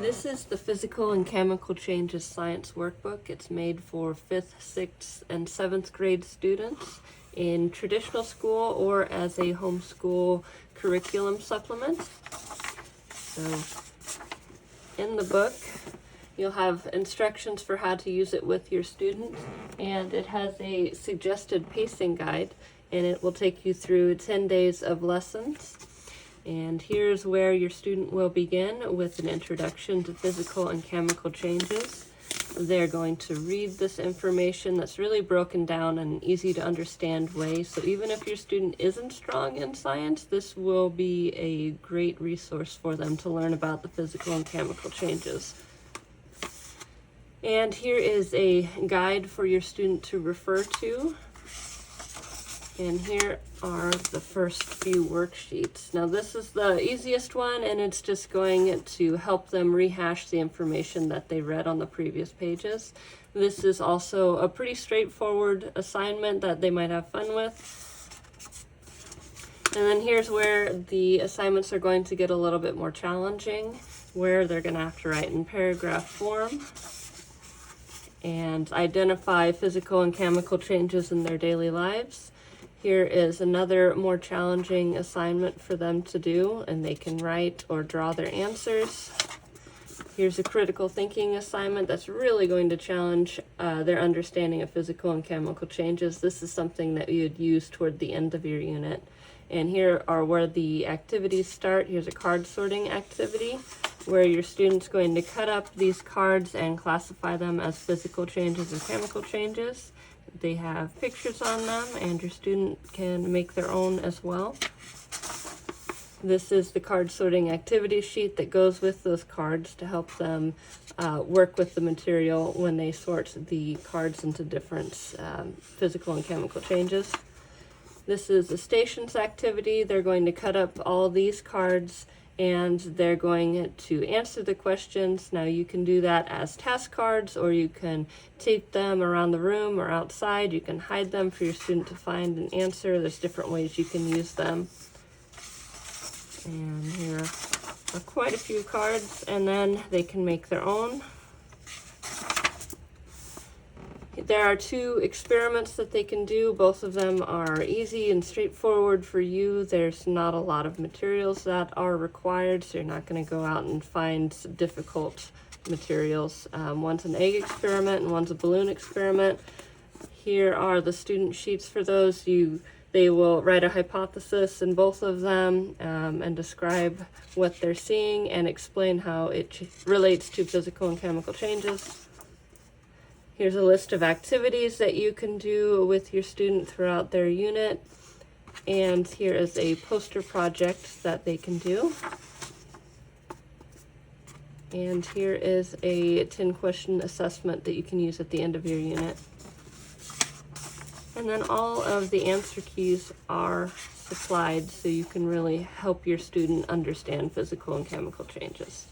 This is the Physical and Chemical Changes Science Workbook. It's made for 5th, 6th, and 7th grade students in traditional school or as a homeschool curriculum supplement. So in the book, you'll have instructions for how to use it with your students, and it has a suggested pacing guide, and it will take you through 10 days of lessons. And here's where your student will begin with an introduction to physical and chemical changes. They're going to read this information that's really broken down in an easy to understand way. So even if your student isn't strong in science, this will be a great resource for them to learn about the physical and chemical changes. And here is a guide for your student to refer to. And here are the first few worksheets. Now this is the easiest one, and it's just going to help them rehash the information that they read on the previous pages. This is also a pretty straightforward assignment that they might have fun with. And then here's where the assignments are going to get a little bit more challenging, where they're going to have to write in paragraph form and identify physical and chemical changes in their daily lives. Here is another more challenging assignment for them to do, and they can write or draw their answers. Here's a critical thinking assignment that's really going to challenge their understanding of physical and chemical changes. This is something that you'd use toward the end of your unit. And here are where the activities start. Here's a card sorting activity where your student's going to cut up these cards and classify them as physical changes and chemical changes. They have pictures on them, and your student can make their own as well. This is the card sorting activity sheet that goes with those cards to help them work with the material when they sort the cards into different physical and chemical changes. This is the stations activity. They're going to cut up all these cards and they're going to answer the questions. Now you can do that as task cards, or you can tape them around the room or outside. You can hide them for your student to find and answer. There's different ways you can use them. And here are quite a few cards, and then they can make their own. There are 2 experiments that they can do. Both of them are easy and straightforward for you. There's not a lot of materials that are required, so you're not going to go out and find difficult materials. One's an egg experiment and one's a balloon experiment. Here are the student sheets for those. They will write a hypothesis in both of them and describe what they're seeing and explain how it relates to physical and chemical changes. Here's a list of activities that you can do with your student throughout their unit. And here is a poster project that they can do. And here is a 10-question assessment that you can use at the end of your unit. And then all of the answer keys are supplied so you can really help your student understand physical and chemical changes.